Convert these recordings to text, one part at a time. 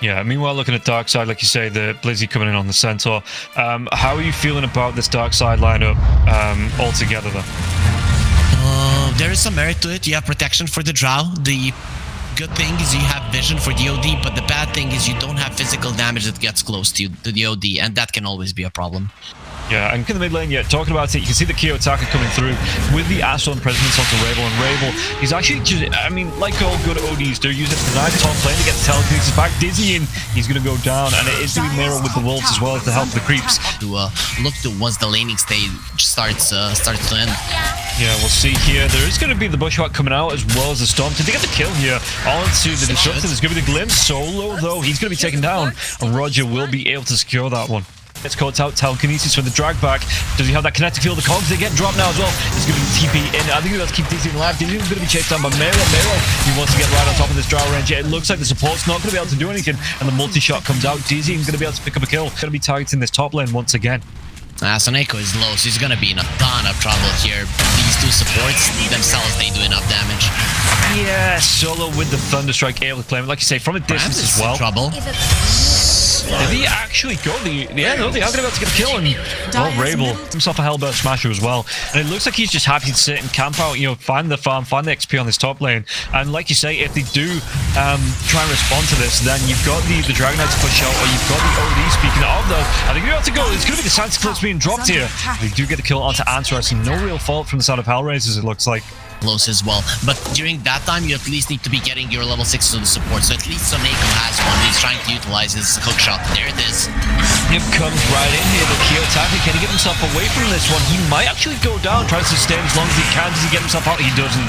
Yeah, meanwhile, looking at Darkside, like you say, the Blizzy coming in on the Centaur. How are you feeling about this Darkside lineup altogether, though? There is some merit to it. You have protection for the Drow. The good thing is you have vision for the OD, but the bad thing is you don't have physical damage that gets close to the OD, and that can always be a problem. Yeah, and in the mid lane, yeah, talking about it, you can see the Kiyotaka coming through with the Astral and Presence onto Rabel, and Rabel, he's actually just, I mean, like all good ODs do, use it to the nice top lane to get the telekinesis back, dizzying, he's going to go down, and it is doing mirror with the Wolves as well to help the creeps. To look to once the laning stage starts to end. Yeah, we'll see here. There is going to be the Bushwhack coming out as well as the Storm. Did they get the kill here? Onto the Disruptor. There's going to be the Glimpse. Solo, though, he's going to be taken down, and Roger will be able to secure that one. It's caught out telekinesis for the drag back. Does he have that kinetic field? The cogs, they get dropped now as well. It's going to be TP in. I think he has to keep Dizzy alive. Dizzy is going to be chased down by Mero. He wants to get right on top of this Drow range. It looks like the support's not going to be able to do anything, and the multi-shot comes out. Dizzy is going to be able to pick up a kill. Going to be targeting this top lane once again. Soneko is low, so he's going to be in a ton of trouble here. These two supports themselves, they do enough damage. Yeah, Solo with the Thunderstrike able to claim it. Like you say, from a distance as well. Trouble. Did he actually go? Yeah, no, they are going to be able to get a kill, and well, Rabel himself a Hellburst Smasher as well. And it looks like he's just happy to sit and camp out, you know, find the farm, find the XP on this top lane. And like you say, if they do try and respond to this, then you've got the Dragon Knight to push out, or you've got the OD. Speaking of, though, I think you're about to go. It's going to be the Santa Clips being dropped here. They do get the kill onto Interesting. No real fault from the side of Hellraisers, it looks like. Close as well, but during that time you at least need to be getting your level 6 to the support, so at least Soneko has one. He's trying to utilize his hook shot. There it is. It comes right in here, but Kiyotaka, can he get himself away from this one? He might actually go down, try to sustain as long as he can. Does he get himself out? He doesn't.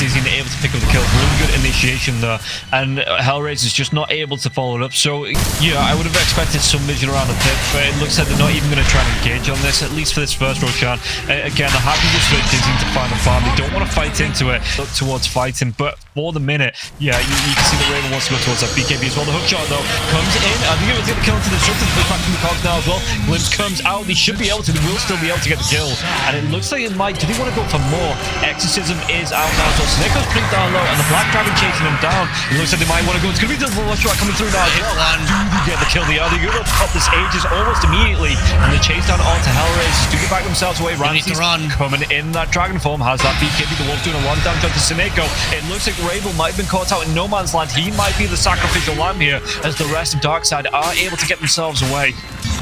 He's able to pick up the kill. Really good initiation there, and Hellraiser's just not able to follow it up. So yeah, I would have expected some vision around the pit, but it looks like they're not even going to try and engage on this, at least for this first Roshan. Again, they're happy just for Dizzy to find a farm. They don't want to fight into it, look towards fighting, but for the minute, yeah, you can see that Raven wants to go towards that BKB as well. The hook shot, though, comes in. I think it was going to kill into the Disruptor, but back from the cogs now as well. Glimpse comes out. They should be able to, they will still be able to get the kill, and it looks like it might. Did he want to go for more? Exorcism is out now, so Snake's pretty down low, and the Black Dragon chasing him down. It looks like they might want to go. It's going to be the Bushwhack coming through now as well. Do get the kill. They are going to pop this Aegis almost immediately, and they chase down onto Hellraisers to get back themselves away. Ramsey's coming in that dragon form, has that BKB. The Wolves doing a lot of damage onto Soneko. It looks like Rabel might have been caught out in no man's land. He might be the sacrificial lamb here, as the rest of Darkside are able to get themselves away.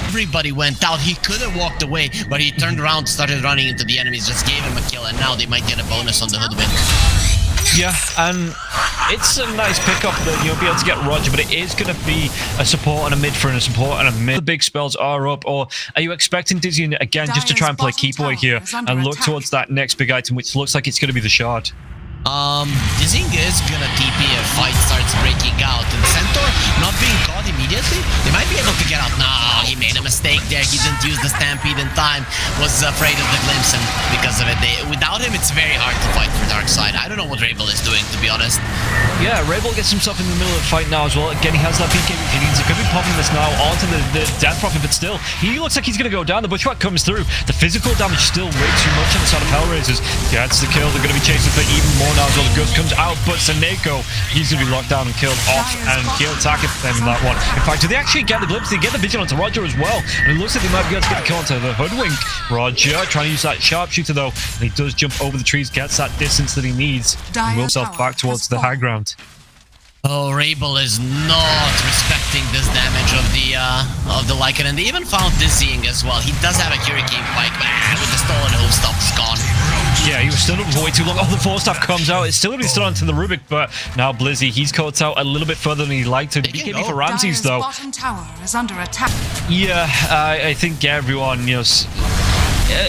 Everybody went out. He could have walked away, but he turned around, started running into the enemies, just gave him a kill, and now they might get a bonus on the Hoodwink. Yeah, and it's a nice pickup that you'll be able to get Roger, but it is going to be a support and a mid for a support and a mid. The big spells are up, or are you expecting Dizzy again just to try and play keep away here and look towards that next big item, which looks like it's going to be the shard? Dizzy is gonna TP if fight starts breaking out, and Centaur not being caught immediately, they might be able to get out. No, he made a mistake there. He didn't use the Stampede in time, was afraid of the glimpse, and because of it, without him, it's very hard to fight for Darkside. I don't know what Rabel is doing, to be honest. Yeah, Rabel gets himself in the middle of the fight now as well. Again, he has that BKB he needs. He could be popping this now onto the Death Prophet, but still, he looks like he's going to go down. The Bushwhack comes through. The physical damage still way too much on the side of Hellraisers. Gets the kill. They're going to be chasing for even more now as well. The Ghost comes out, but Soneko, he's going to be locked down and killed off, and Kiyotaka them in that one. In fact, do they actually get the glimpse? They get the vision onto Roger as well, and it looks like they might be able to get the kill onto the Hoodwink. Roger trying to use that sharpshooter though, and he does jump over the trees, gets that distance that he needs, and moves himself back towards the high ground. Oh, Rabel is not respecting this damage of the Lycan, and they even found dizzying as well. He does have a Hurricane Pike, but with the stolen hoof stop, it's gone. Yeah, he was still up for way too long. Oh, the Force Staff comes out. It's still going to be still onto the Rubik, but now Blizzy, he's caught out a little bit further than he'd like to. BKB for Ramses, though. Bottom tower is under attack. Yeah, I think everyone, you know,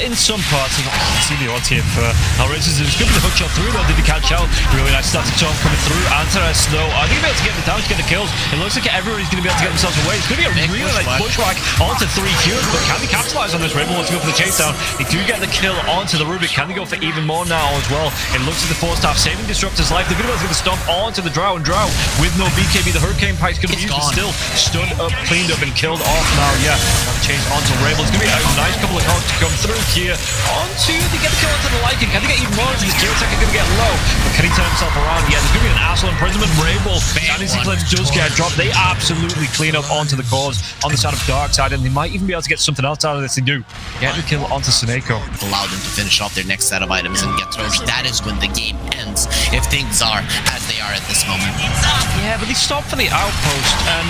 in some parts, you can see the odds here for Hellraisers. It was good with the hook shot through, though. Did he catch out? Really nice start to Tom coming through. Antares, though, I think he'll be able to get the damage, get the kills. It looks like everybody's going to be able to get themselves away. It's going to be a really nice Bushwhack onto 3 kills, but can they capitalize on this? Raven wants to go for the chase down. They do get the kill onto the Rubik. Can they go for even more now as well? It looks like the Force Staff saving Disruptor's life. They're going to be able to get the stomp onto the Drow, and Drow with no BKB. The Hurricane Pike's going to be used, but still stood up, cleaned up, and killed off now. Yeah, chase onto Raven. It's going to be a nice couple of cogs to come through here onto to get the kill onto the Lycan. Can they get even more? Is Kiyotaka going to get low? But can he turn himself around? Yeah, there's going to be an asshole imprisonment. Rabel, Sanity Eclipse does get dropped. They absolutely clean up onto the cause on the side of Darkside, and they might even be able to get something else out of this. They do get the kill onto Seneko. Allow them to finish off their next set of items and get throws. That is when the game ends, if things are as they are at this moment. Yeah, but they stopped for the outpost, and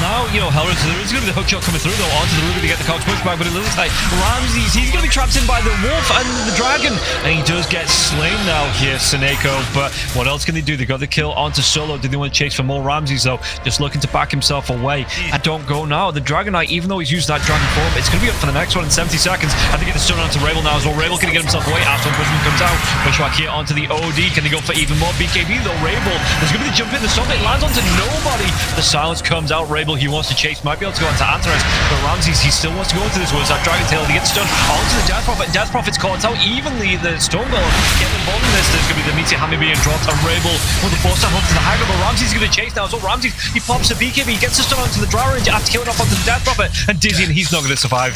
now, you know, Hellraisers, there is going to be the hook shot coming through, though, onto the Ruby to get the cogs pushed back, but it looks like Ramses, he's going to be trapped in by the wolf and the dragon, and he does get slain now here, Seneko, but what else can they do? They got the kill onto Solo. Did they want to chase for more Ramses, though? Just looking to back himself away. I don't go now. The Dragon Knight, even though he's used that dragon form, it's going to be up for the next one in 70 seconds. I think it's stun onto Rabel now as well. Rabel can get himself away after Imprisonment comes out. Pushback here onto the OD. Can they go for even more? BKB, though, Rabel. There's going to be the jump in. The Sunlight lands onto nobody. The silence comes out. Rabel, he wants to chase. Might be able to go onto Antares, but Ramses, he still wants to go into this. Was that Dragon Tail? He gets stunned onto the Death Prophet. Death Prophet's caught out evenly. The Storm Golem getting involved in this. There's going to be the Meteor Hammer being dropped, and Rabel with the force up to the Hagler, but Ramses is going to chase now. So Ramses, he pops a BKB. He gets the stun onto the Drow Ranger after killing off onto the Death Prophet, and Dizzy, and he's not going to survive.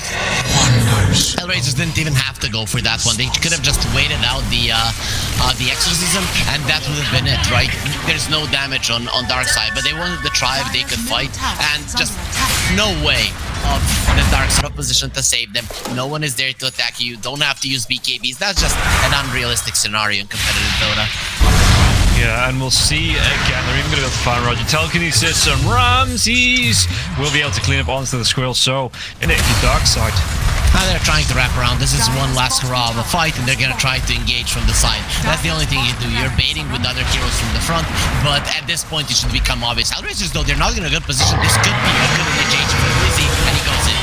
Hellraisers didn't even have to go for that one. They could have just waited out the exorcism, and that would have been it, right? There's no damage on Darkside, but they wanted the tribe they could fight, and just no way of the Darkside position to save them. No one is there to attack you. You don't have to use BKBs. That's just an unrealistic scenario in competitive Dota. Yeah, and we'll see again. They're even going to be able to find Roger. Telekinesis and Ramses will be able to clean up onto the squirrel. So, in it, the Darkside. Now they're trying to wrap around. This is one last hurrah of a fight, and they're going to try to engage from the side. That's the only thing you do. You're baiting with other heroes from the front, but at this point, it should become obvious. Hellraisers, though, they're not in a good position. This could be a good initiation for Blizzy, and he goes in.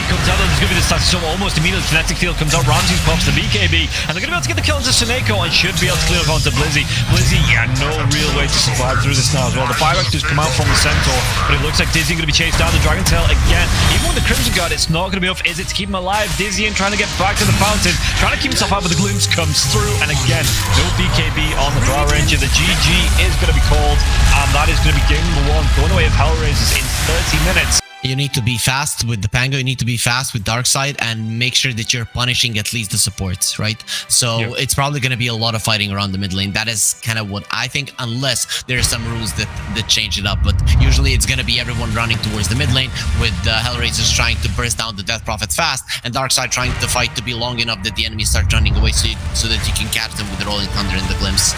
Comes out, there's going to be this so almost immediately kinetic field comes out. Ramses pops the BKB, and they're going to be able to get the kill into Seneko and should be able to clear up onto Blizzy. Blizzy, yeah, no real way to survive through this now as well. The fire just come out from the Centaur, but it looks like Dizzy going to be chased down the Dragon Tail again. Even with the Crimson Guard, it's not going to be enough, is it, to keep him alive? Dizzy and trying to get back to the fountain, trying to keep himself out, but the glimpse comes through, and again, no BKB on the Drow Ranger. The GG is going to be called, and that is going to be game number 1, going away of Hellraisers in 30 minutes. You need to be fast with the Pango, you need to be fast with Darkside, and make sure that you're punishing at least the supports, right? So it's probably going to be a lot of fighting around the mid lane. That is kind of what I think, unless there are some rules that change it up. But usually it's going to be everyone running towards the mid lane, with Hellraisers trying to burst down the Death Prophets fast, and Darkside trying to fight to be long enough that the enemies start running away so that you can catch them with the Rolling Thunder and the Glimpse.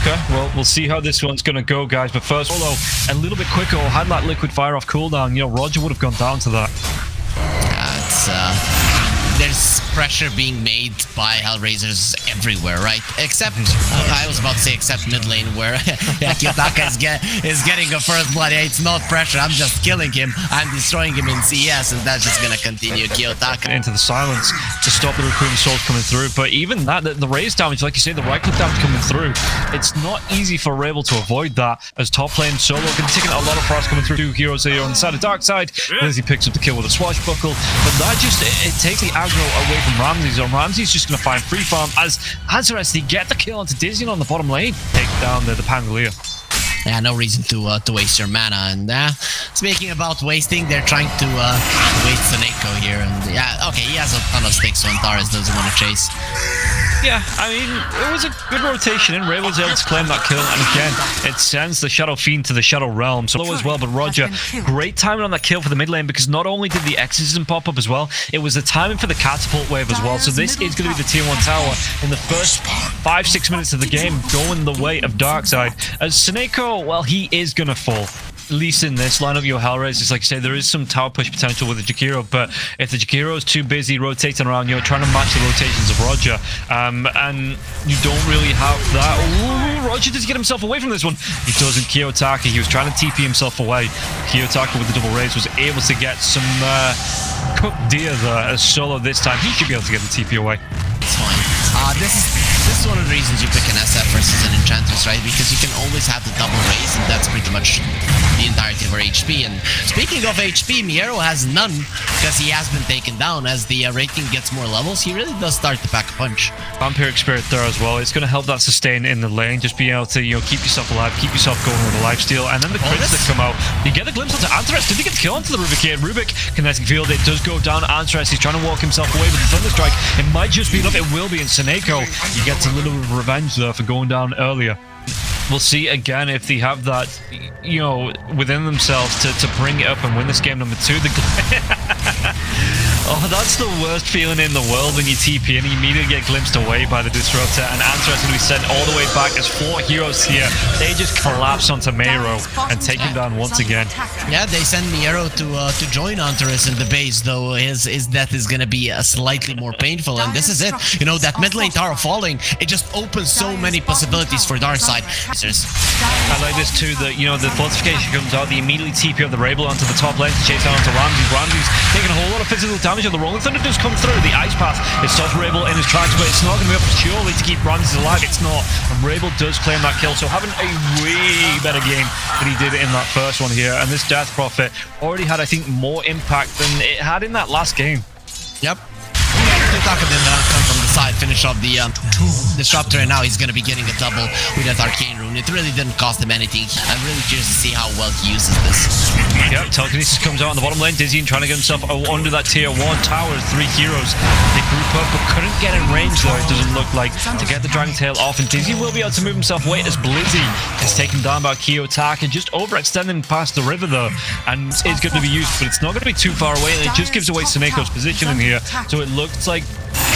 Okay, well, we'll see how this one's going to go, guys. But first, although a little bit quicker, had that liquid fire off cooldown, you know, Roger would have gone down to that. There's pressure being made by Hellraisers everywhere, right? Except, I was about to say except mid lane, where Kiyotaka is getting a first blood. Yeah, it's not pressure, I'm just killing him. I'm destroying him in CS, and that's just gonna continue. Kiyotaka into the silence to stop the recruiting souls coming through. But even that, the raise damage, like you say, the right click damage coming through, it's not easy for Rabel to avoid that, as top lane Solo can take a lot of frost coming through. 2 heroes here on the side of Darkside, as he picks up the kill with a swashbuckle. But that just, it takes the aggro away from Ramses, or Ramses just going to find free farm as Antares, they get the kill onto Dizzy on the bottom lane, take down the Pangolier. Yeah, no reason to waste your mana. And speaking about wasting, they're trying to waste Seneko here. And yeah, okay, he has a ton of sticks, so Antares doesn't want to chase. Yeah, I mean, it was a good rotation, and Ray was able to claim that kill, and again, it sends the Shadow Fiend to the Shadow Realm. So as well, but Roger, great timing on that kill for the mid lane, because not only did the exorcism pop up as well, it was the timing for the catapult wave as well. So this is going to be the tier 1 tower in the first 5-6 minutes of the game, going the way of Darkside. As Seneko, well, he is going to fall. At least in this lineup, your Hellraisers, like I say, there is some tower push potential with the Jakiro, but if the Jakiro is too busy rotating around, you're trying to match the rotations of Roger, and you don't really have that. Ooh, Roger, does he get himself away from this one? He doesn't. Kiyotaka, he was trying to TP himself away. Kiyotaka with the double raise was able to get some cooked deer there. As Solo this time, he should be able to get the TP away. It's fine. This is one of the reasons you pick an SF versus an Enchantress, right? Because you can always have the double raise, and that's pretty much the entirety of over HP. And speaking of HP, Miero has none because he has been taken down. As the rating gets more levels, he really does start to pack a punch. Vampiric Spirit there as well. It's going to help that sustain in the lane. Just being able to, keep yourself alive, keep yourself going with a lifesteal. And then the crits that come out. You get a glimpse onto Antares. Did he get the kill onto the Rubik here? Rubik, kinetic field. It does go down. Antares, he's trying to walk himself away with the Thunderstrike. It might just be enough. It will be. In Seneko, he gets a little bit of revenge there for going down earlier. We'll see again if they have that, within themselves to bring it up and win this game number 2. Oh, that's the worst feeling in the world when you TP and you immediately get glimpsed away by the Disruptor, and Antares is going to be sent all the way back as 4 heroes here. They just collapse onto Meiro and take him down once again. Yeah, they send Miero to join Antares in the base, though his death is going to be slightly more painful, and this is it. That mid lane tower falling, it just opens so many possibilities for Darkside. I like this too, that the fortification comes out, they immediately TP up the Rabel onto the top lane to chase down onto Ramses. Ramses taking a whole lot of physical damage, and the Rolling Thunder does come through. The Ice Path, it stops Rabel in his tracks, but it's not going to be able surely to keep Ramses alive. It's not, and Rabel does claim that kill, so having a way better game than he did in that first one here. And this Death Prophet already had, I think, more impact than it had in that last game. Yep. Taka did not come from the side, finish off the Disruptor, and now he's going to be getting a double with that Arcane Rune. It really didn't cost him anything. I'm really curious to see how well he uses this. Yep, Telekinesis comes out on the bottom lane. Dizzy trying to get himself under that tier 1 tower. 3 heroes. They group up but couldn't get in range though, it doesn't look like, to get the Dragon Tail off. And Dizzy will be able to move himself away as Blizzy is taken down by Kiyotaka, just overextending past the river though. And it's going to be used, but it's not going to be too far away, and it just gives away Seneko's position in here. So it looks like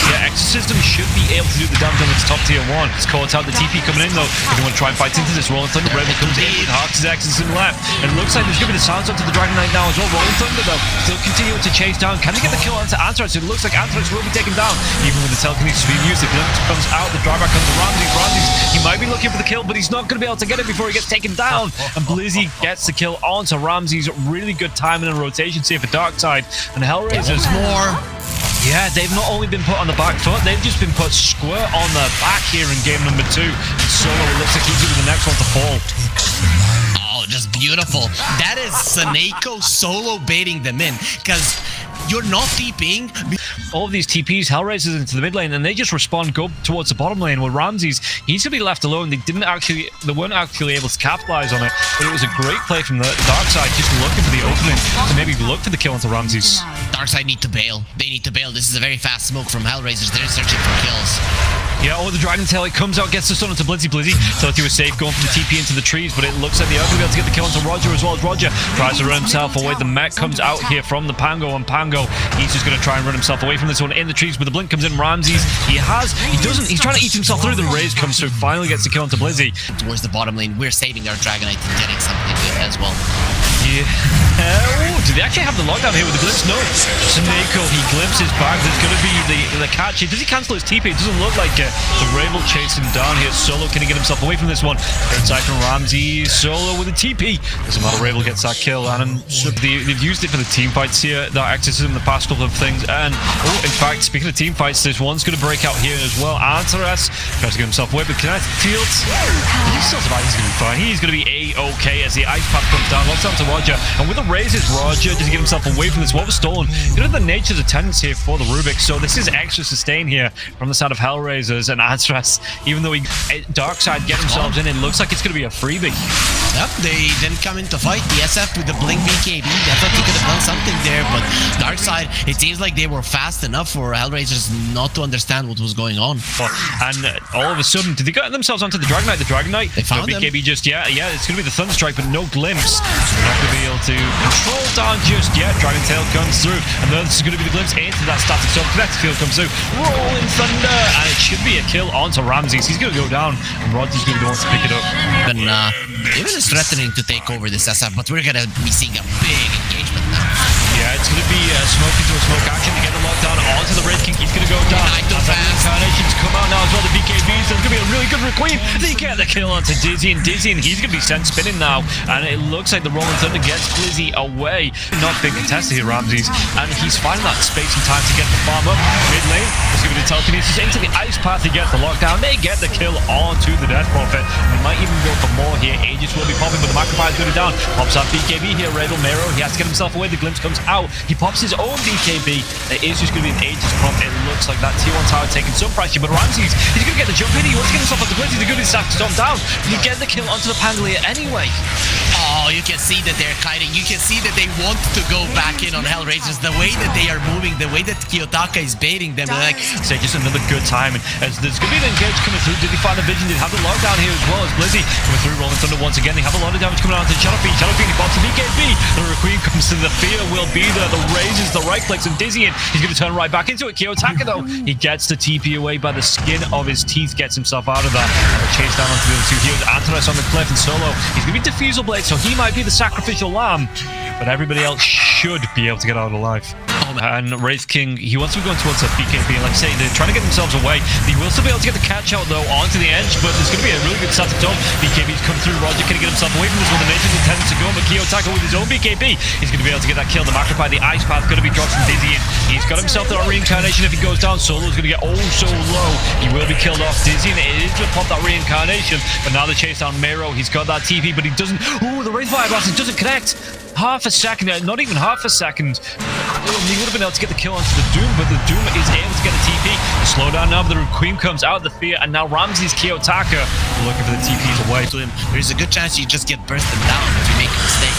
Exorcism should be able to do the damage on its top tier 1. It's caught out the TP coming in though. If you want to try and fight into this, Rolling Thunder Rebel comes in with Hark's Exorcism left. And it looks like there's going to be the silence onto the Dragon Knight now as well. Rolling Thunder though, still continuing to chase down. Can they get the kill onto Antares? It looks like Antares will be taken down. Even with the telekinesis being used, the glimpse comes out, the drawback comes to Ramses. Ramses, he might be looking for the kill, but he's not going to be able to get it before he gets taken down. And Blizzy gets the kill onto Ramses. Really good timing and rotations here for Darkside. And Hellraisers more. Yeah, they've not only been put on the back foot, they've just been put square on their back here in game number 2. And Solo, it looks like he's going to be the next one to fall. Oh, just beautiful. That is Seneko solo baiting them in, because you're not TPing. All of these TPs, Hellraisers into the mid lane, and they just respawn, go towards the bottom lane. With Ramses, he's going to be left alone. They weren't actually able to capitalize on it, but it was a great play from the Darkside, just looking for the opening to maybe look for the kill onto Ramses. Darkside need to bail. They need to bail. This is a very fast smoke from Hellraisers. They're searching for kills. Yeah, the Dragon Tail, it comes out, gets the stun onto Blizzy. Blizzy thought he was safe going for the TP into the trees, but it looks like they are going to be able to get the kill onto Roger as well. As Roger tries to run himself away. The mech comes out here from the Pango, and Pango, he's just going to try and run himself away from this one in the trees, but the blink comes in. Ramses, he's trying to eat himself through. The raise comes through, finally gets the kill onto Blizzy. Towards the bottom lane, we're saving our Dragonite and getting something good as well. Yeah. Do they actually have the lockdown here with the glimpse? No. Seneko, he glimpses back. There's going to be the catch. Does he cancel his TP? It doesn't look like it. The Rabel chasing him down here. Solo, can he get himself away from this one? Inside from Ramses. Solo with a TP. Doesn't matter. Rabel gets that kill. And they've used it for the team fights here. That Exorcism, the past couple of things. And, in fact, speaking of team fights, this one's going to break out here as well. Antares tries to get himself away, but kinetic fields. He's still surviving. He's going to be fine. He's going to be A-OK as the ice path comes down. Locks down to Roger. And with the raises, Roger does he get himself away from this. What was stolen? You know, the nature's attendance here for the Rubik. So this is extra sustain here from the side of Hellraisers and Antares. Even though Darkside get themselves in, it looks like it's going to be a freebie. Yep, they didn't come in to fight. The SF with the Blink BKB definitely could have done something there, but Darkside, it seems like they were fast enough for Hellraisers not to understand what was going on. And all of a sudden, did they get themselves onto the Dragon Knight? The Dragon Knight? They found him. BKB just, yeah, it's going to be the Thunderstrike, but no glimpse. They're not going to be able to control down just yet. Dragon Tail comes through, and then this is going to be the glimpse into that static zone. Kinetic field comes through. Rolling Thunder, and it should be a kill onto Ramses. He's going to go down, and Roger's going to be the one to pick it up. And even is threatening to take over this SF, but we're going to be seeing a big engagement now. Yeah, Yeah, it's going to be smoke into a smoke action to get the lockdown onto the Wraith King. He's going to go down. As that incarnation's come out now as well, the BKBs. There's going to be a really good Requiem. They get the kill onto Dizzy, and he's going to be sent spinning now. And it looks like the Rolling Thunder gets Blizzy away. Not being contested here, Ramses. And he's finding that space and time to get the farm up. Mid lane, there's going to be the telekinesis into the ice path to get the lockdown. They get the kill onto the Death Prophet. We might even go for more here. Aegis will be popping, but the Macrofire's going down. Pops out BKB here, Radel Mero. He has to get himself away. The glimpse comes out. He pops his own BKB. There is just going to be an Aegis pump. It looks like that T1 tower taking some pressure, but Ramses, he's going to get the jump in. He wants to get himself on the Blitz. He's a good stack to storm down. But you get the kill onto the Pangolier anyway. Oh, you can see that they're kiting. You can see that they want to go back in on Hellraisers. The way that they are moving, the way that Kiyotaka is baiting them, they're like, so just another good time. And as there's going to be an engage coming through. Did he find the vision? Did he have the lockdown here as well as Blizzy coming through? Rolling Thunder once again. They have a lot of damage coming out to Shadowfiend. Shadowfiend, he pops the BKB. The Requiem comes to the fear will be there. The raises the right clicks and Dizzy, and he's going to turn right back into it. Kiyotaka though, he gets the TP away by the skin of his teeth, gets himself out of that. Chase down onto the other two heroes. Antares on the cliff and Solo. He's going to be Diffusal Blade, so he might be the sacrificial lamb, but everybody else should be able to get out alive. And Wraith King, he wants to be going towards a BKB, and like I say, they're trying to get themselves away. He will still be able to get the catch out though onto the edge, but there's going to be a really good static dome. BKB's come through. Roger can get himself away from this one. The Nation's intended to go, but Kiyotaka with his own BKB, he's going to be able to get that kill. The Macrofier, the Ice Path, going to be dropped from Dizzy, and he's got himself that reincarnation. If he goes down, Solo's going to get so low. He will be killed off. Dizzy, and it is going to pop that reincarnation, but now the chase down Mero. He's got that TP, but he doesn't. Oh, the Wraith Fire Blast doesn't connect. Half a second, not even half a second. He would have been able to get the kill onto the Doom, but the Doom is able to get a TP. Slow down now, but the Requiem comes out of the fear, and now Ramses Kiyotaka looking for the TPs away to him. There's a good chance you just get bursted down if you make a mistake.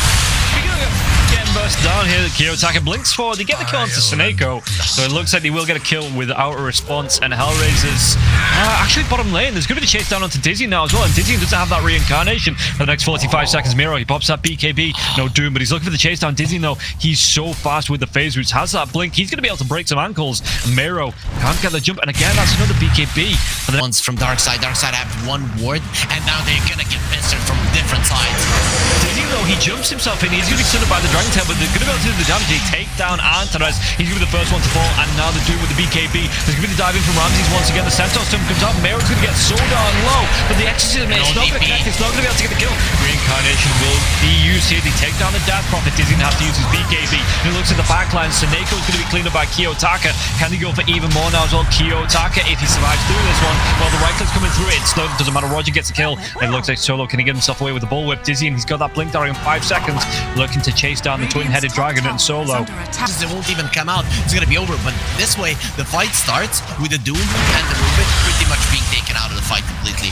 Getting burst down here, Kiyotaka blinks forward. They get the kill onto Seneko, so it looks like they will get a kill without a response. And Hellraisers, actually bottom lane, there's going to be a chase down onto Dizzy now as well, and Dizzy doesn't have that reincarnation for the next 45 seconds. Miro, he pops that BKB, no Doom, but he's looking for the chase down. Dizzy though, he's so fast with the phase roots, has that blink, he's going to be able to break some ankles. Miro can't get the jump, and again, that's another BKB. For the ones from Darkside have one ward, and now they're going to get pestered from different sides. Dizzy though, he jumps himself in, he's going to be stunned by the Dragon Tail, but they're going to be able to do the damage. They take down Antares, he's going to be the first one to fall, and now the Doom with the BKB. There's going to be the dive in from Ramses once again. The Centaur Storm comes up, Mero's going to get so darn low, but the Exorcism, it's not going to connect, it's not going to be able to get the kill. Reincarnation will be used here. They take down the Death Prophet. Dizzy have to use his BKB. He looks at the backline. Seneco's going to be cleaned up by Kiyotaka. Can they go for even more now as well? Kiyotaka, if he survives through this one, well, the right click's coming through it. Slow, doesn't matter. Roger gets a kill. It looks like Solo can he get himself away with the bullwhip. Dizzy, and he's got that blink during 5 seconds, looking to chase down the twin-headed dragon and Solo. It won't even come out. It's going to be over. But this way, the fight starts with the Doom and the Rubik pretty much being taken out of the fight completely.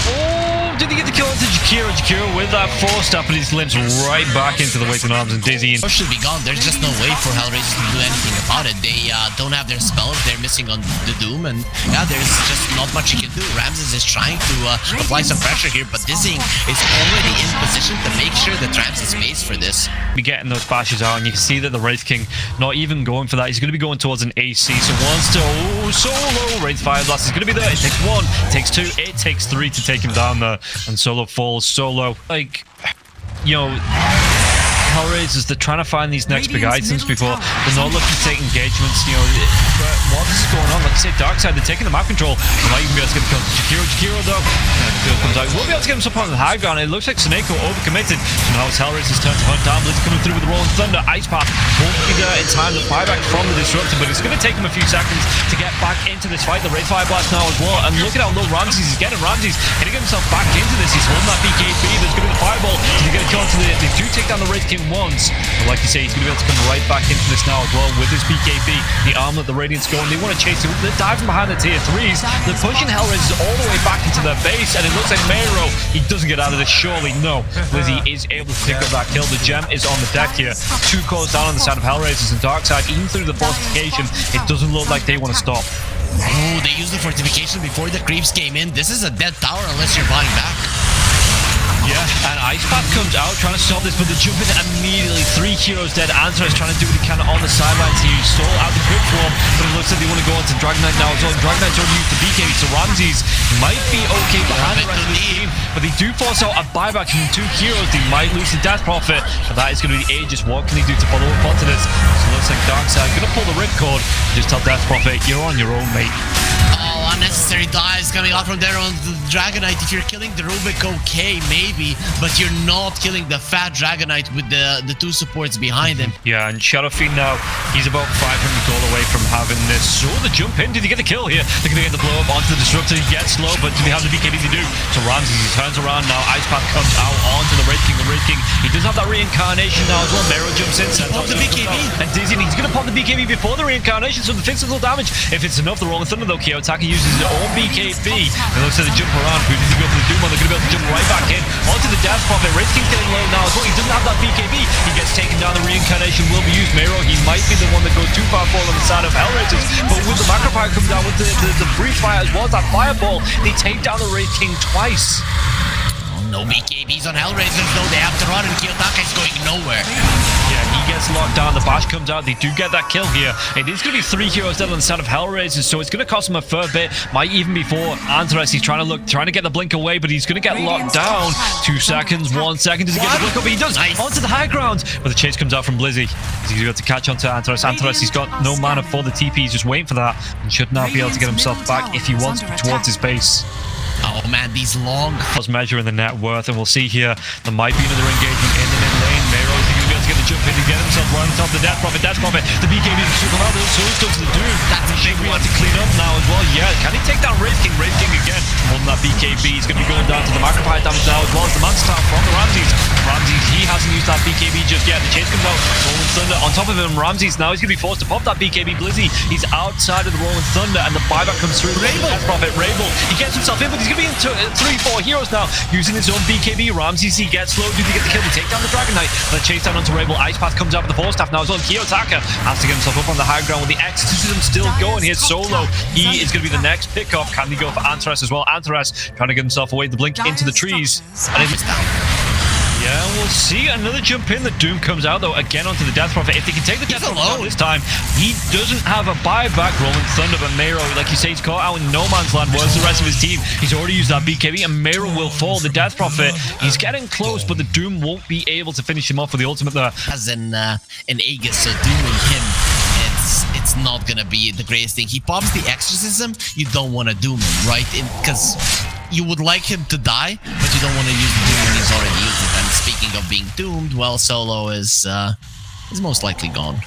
Oh, did he get the kill into Jakiro? Jakiro with that force up, and he limps right back into the waiting arms, and Dizzy. Or should be gone. There's just no way for Hellraisers to do anything about it. They don't have their spells. They're missing on the Doom, and yeah, there's just not much he can do. Ramses is trying to apply some pressure here, but Dizzy is already in position to make sure that Ramses pays for this. Be getting those bashes out, and you can see that the Wraith King not even going for that. He's going to be going towards an AC, so wants to Solo. Wraith Fire Blast is going to be there. It takes 1, it takes 2, it takes 3 to take him down there, and Solo falls. Solo, like, you know, Hellraisers, they're trying to find these next big items before. They're not looking to take engagements, you know. But what is going on? Like I say, Darkside, they're taking the map control. They might even be able to get the kill to Jakiro though. Comes out. We'll be able to get him some on the high ground. It looks like Seneko overcommitted. So now it's Hellraiser's turn to hunt down. Blitz coming through with the Rolling Thunder. Ice Path won't be there in time to fly back from the Disruptor, but it's going to take him a few seconds to get back into this fight. The Wraith Fire Blast now as well. And look at how low Ramses is getting. Ramses can get himself back into this. He's holding that BKB. There's going to be the Fireball. So they get a kill onto the. They do take down the Wraith King once. But like you say, he's going to be able to come right back into this now as well with this BKB. The armlet, the Radiant's going. They want to chase him. They're diving behind the tier 3s. They're pushing Hellraisers all the way back into their base, and it looks like Mero, he doesn't get out of this, surely. No. Lizzie is able to pick up that kill. The gem is on the deck here. 2 calls down on the side of Hellraisers and Darkside. Even through the fortification, it doesn't look like they want to stop. Oh, they used the fortification before the creeps came in. This is a dead tower unless you're buying back. Yeah, and Ice Path comes out trying to stop this, but the jump in immediately. 3 3 heroes dead. Answer is trying to do what he can on the sidelines here. He stole out the Crypt Swarm, but it looks like they want to go on to Dragonite now as well. Dragonite's already used the BKB, so Ramses might be okay behind the rest of the team, but they do force out a buyback from 2 heroes. They might lose the Death Prophet, but that is going to be Aegis. What can he do to follow up onto this? So it looks like Darkside going to pull the ripcord. Just tell Death Prophet, you're on your own, mate. Oh, unnecessary dives coming out from there on the Dragonite. If you're killing the Rubik, okay, maybe, but you're not killing the fat Dragonite with the 2 supports behind him. Yeah, and Shadow Fiend now, he's about 500 gold away from having this. So the jump in, did he get the kill here? They're going to get the blow up onto the Disruptor. He gets slow, but do they have the BKB to do? So Ramses, he turns around now. Ice Path comes out onto the Wraith King. The Wraith King, he does have that reincarnation now as well. Mero jumps in, sends Pop the BKB. And Dizzy, he's going to pop the BKB before the reincarnation, so the physical damage, if it's enough, the Rolling Thunder though, Kiyotaki uses his own BKB. It looks like they jump around. Who does he go for the Doom on? They're going to be able to jump right back in onto the Death Prophet. Wraith King's getting low now as well. He doesn't have that BKB. He gets taken down. The reincarnation will be used. Mero, he might be the one that goes too far forward on the side of Hellraisers, but with the Macropire come down with the Breeze Fire as well as that Fireball, they take down the Wraith King twice. No BKBs on Hellraisers though. They have to run, and Kiyotaka's going nowhere. Yeah, he gets locked down. The bash comes out. They do get that kill here. It is going to be 3 heroes dead on the side of Hellraisers, so it's going to cost him a fair bit. Might even be 4. Antares, he's trying to get the blink away, but he's going to get locked down. 2 seconds, 1 second. Does he get the blink up? He does. Nice. Onto the high ground. But the chase comes out from Blizzy. He's able to catch onto Antares. Antares, he's got no mana for the TP. He's just waiting for that and should now be able to get himself back if he wants towards his base. Oh man, these long measuring the net worth, and we'll see here there might be another engagement in the mid lane. Mero is going to be able to get the jump in to get himself right on top of the Death Prophet. Death Prophet, the BKB is super loud, so it does the Doom. That's a big we one have to clean up now as well. Yeah, can he take down Wraith King? Wraith King again holding that BKB. He's going to be going down to the Macropire damage now as well as the Manstyle from the Ramses. Ramses, he hasn't used that BKB just yet. The chase comes out. Rolling Thunder on top of him. Ramses now he's going to be forced to pop that BKB. Blizzy, he's outside of the Rolling Thunder, and the buyback comes through. Death Prophet, Rabel, he gets himself in, but he's going to be in 3-4 heroes now using his own BKB. Ramses, he gets slow. Do they get the kill? They take down the Dragonite. The chase down onto Rabel. Ice Path comes out with the Force Staff now as well. Kiyotaka has to get himself up on the high ground with the exorcism still going here solo. He is going to be the next pickoff. Can they go for Antares as well? Antares trying to get himself away the blink into the trees. And it's down. Yeah, we'll see another jump in. The Doom comes out though again onto the Death Prophet. If they can take the Death Prophet this time, he doesn't have a buyback. Rolling Thunder, but Mero, like you say, he's caught out in no man's land. Where's the rest of his team? He's already used that BKB, and Mero will fall. The Death Prophet, he's getting close, but the Doom won't be able to finish him off with the ultimate there. As an Aegis, so dooming him, it's not gonna be the greatest thing. He pops the exorcism, you don't want to doom him, right? Because you would like him to die, but you don't want to use the doom when he's already used it. And speaking of being doomed, well, Solo is most likely gone.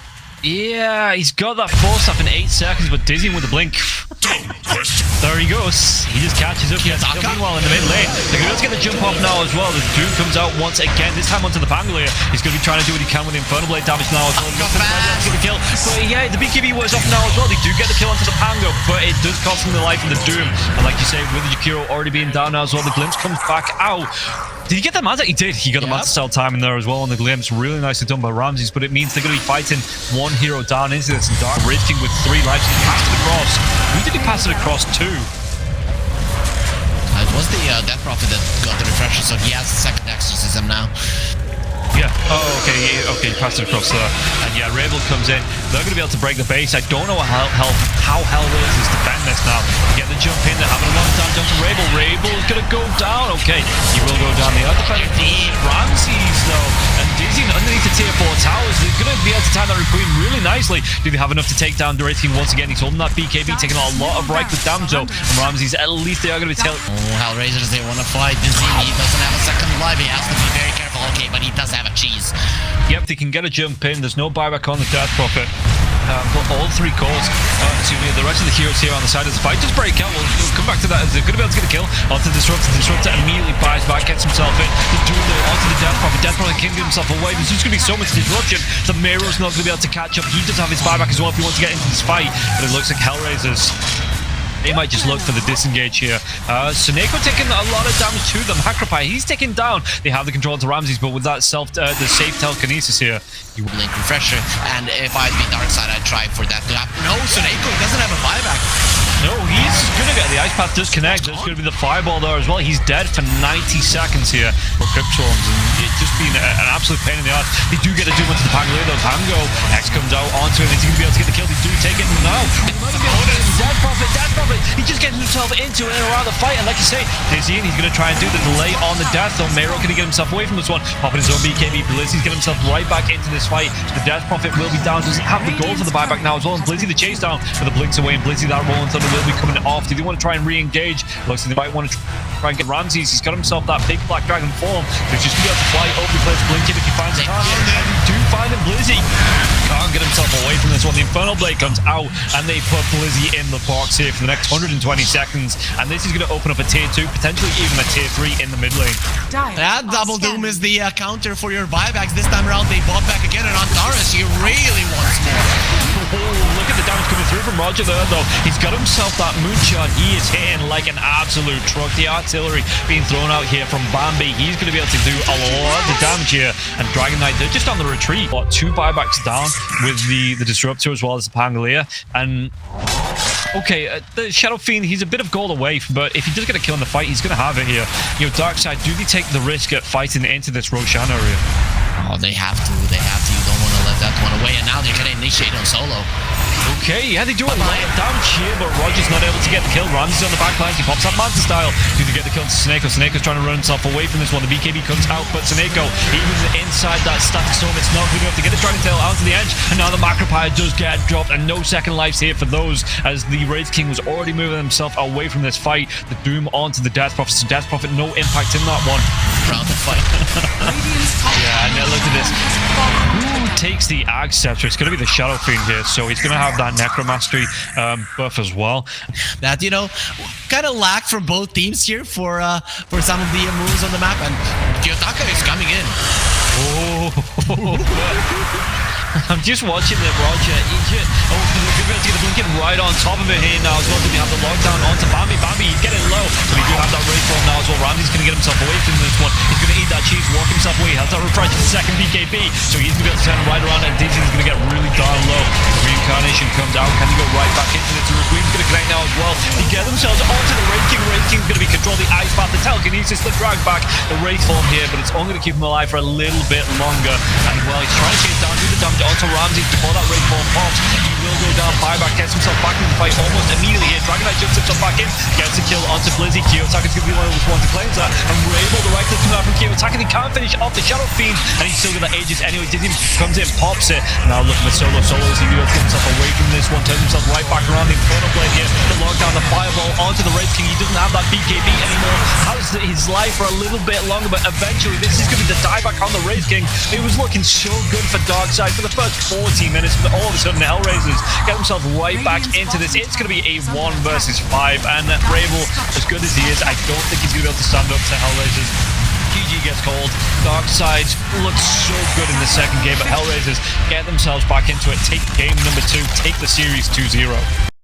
Yeah, he's got that Force Staff in 8 seconds, but Dizzy with the blink. There he goes. He just catches up. Meanwhile, in the mid lane, they're going to get the jump off now as well. The Doom comes out once again, this time onto the Pangolier. He's going to be trying to do what he can with the Infernal Blade damage now as well. Get the kill. But yeah, the BKB wears off now as well. They do get the kill onto the Pango, but it does cost him the life in the Doom. And like you say, with the Jakiro already being down now as well, the Glimpse comes back out. Did he get the Mazda? He did. He got the Master Cell time in there as well on the Glimpse. Really nicely done by Ramses, but it means they're going to be fighting 1 hero down into this. And Dark Wraith King with 3 lives. He passed it across. Who did he pass it across to? It was the Death Prophet that got the refresher, so he has the second exorcism now. Yeah. Oh, okay. Okay, he passed it across there. And yeah, Rabel comes in. They're going to be able to break the base. I don't know how Hellraisers defend this now. Get the jump in. They're having a long time down to Rabel. Rabel is going to go down. Okay, he will go down. The other defender, Ramses, though. And Dizzy underneath the tier 4 towers. They're going to be able to time that Queen really nicely. Do they have enough to take down the Wraith King once again? He's holding that BKB, taking a lot of reckless damage, though. And Ramses, at least they are going to be telling. Oh, Hellraisers, they want to fight. Dizzy, he doesn't have a second life. He has to be very careful. Okay, but he does have a cheese. Yep, they can get a jump in. There's no buyback on the Death Prophet. But all 3 cores, the rest of the heroes here on the side of the fight just break out. We'll come back to that. They're going to be able to get a kill onto the Disruptor. The Disruptor immediately buys back, gets himself in. Onto the Death Prophet. Death Prophet can get himself away. There's just going to be so much disruption. The Mero's not going to be able to catch up. He does have his buyback as well if he wants to get into this fight. But it looks like Hellraisers, they might just look for the disengage here. Suneko taking a lot of damage to them. Macropire, he's taken down. They have the control to Ramses, but with that the safe telekinesis here, you would link refresher. And if I'd be Darkside, I'd try for that to happen. No, Suneko doesn't have a buyback. No, he's going to get the ice path disconnect. There's going to be the fireball there as well. He's dead for 90 seconds here for Crypt Swarms. And it's just been an absolute pain in the ass. They do get a doom into the Pangolier though. Pango, X comes out onto him. Is he going to be able to get the kill? They do take it now. Death Prophet. He just gets himself into and around the fight. And like you say, Dizzy, he's going to try and do the delay on the death though. Mayro can he get himself away from this one? Popping his own BKB. Blizzy's getting himself right back into this fight. The Death Prophet will be down. Doesn't have the gold for the buyback now as well. And Blizzy the chase down for the blinks away. And Blizzy that rolling thunder will be coming off. Do they want to try and re-engage? Looks like they might want to try and get Ramses. He's got himself that big black dragon form. So he's just going to be able to fly over the place, blink it if he finds it. And they do find him. Blizzy can't get himself away from this one. The Infernal Blade comes out and they put Blizzy in the box here for the next 120 seconds. And this is going to open up a tier 2, potentially even a tier 3 in the mid lane. That double doom is the counter for your buybacks. This time around they bought back again, and Antares, he really wants more. Oh, look at the damage coming through from Roger there though. He's got himself that moonshot. He is hitting like an absolute truck. The artillery being thrown out here from Bambi. He's going to be able to do a lot of damage here. And Dragon Knight, they're just on the retreat. What, 2 buybacks down with the Disruptor as well as the Pangolier. And okay, the Shadow Fiend, he's a bit of gold away, but if he does get a kill in the fight, he's going to have it here. You know, Darkside, do they take the risk at fighting into this Roshan area? Oh, they have to. They have to. You don't want to let that one away. And now they're going to initiate on solo. Okay, yeah, they do a lot of damage here, but Roger's not able to get the kill. Ramsey's on the back line. He pops up Manta style. Do they get the kill to Sneko? Sneko's trying to run himself away from this one. The BKB comes out, but Sneko, even inside that static storm, it's not good enough to get the Dragon Tail out to the edge. And now the Macropire does get dropped, and no second lives here for those, as the Wraith King was already moving himself away from this fight. The Doom onto the Death Prophet. So Death Prophet, no impact in that one. Round the fight. Yeah, and look at this. Who takes the Ag Scepter? It's going to be the Shadow Fiend here, so he's going to have that Necromastery buff as well. That, you know, kind of lacked from both teams here for some of the moves on the map, and Kiyotaka is coming in. Oh. I'm just watching it, Roger. They're going to be able to get the blinking right on top of it here now as well. Do we have the lockdown onto Bambi? Bambi, he's getting low. So we do have that Wraith form now as well. Ramsey's going to get himself away from this one. He's going to eat that cheese, walk himself away. He has that refresh for the second BKB. So he's going to be able to turn right around, and Dizzy's going to get really darn low. The reincarnation comes out. Can he go right back into this? The Queen's going to connect now as well. They get themselves onto the Wraith King. Wraith King's going to be controlling the ice path. The telekinesis, the drag back, the Wraith form here, but it's only going to keep him alive for a little bit longer. And well, he's trying to chase down, do the damage onto Ramsey before that Wraith form pops. He will go down. Buyback gets himself back into the fight almost immediately here. Dragon Knight jumps himself back in, gets a kill onto Blizzy. Kiyotaka's going to be one of those ones to claim that. And we're able to right click him out from Kiyotaka. He can't finish off the Shadow Fiend, and he's still got that Aegis anyway. Dizzy comes in, pops it. Now looking at Solo. Solo is able to get himself away from this one, turns himself right back around. The Infernal Blade here to lock down the Fireball onto the Wraith King. He doesn't have that BKB anymore. Has his life for a little bit longer, but eventually this is going to be the dieback on the Wraith King. It was looking so good for Darkside for the first 40 minutes, but all of a sudden the Hellraisers get themselves right back into this. It's going to be a 1 versus 5, and Ravel, as good as he is, I don't think he's going to be able to stand up to Hellraisers. GG gets called. Darkside looks so good in the second game, but Hellraisers get themselves back into it, take game number 2, take the series 2-0.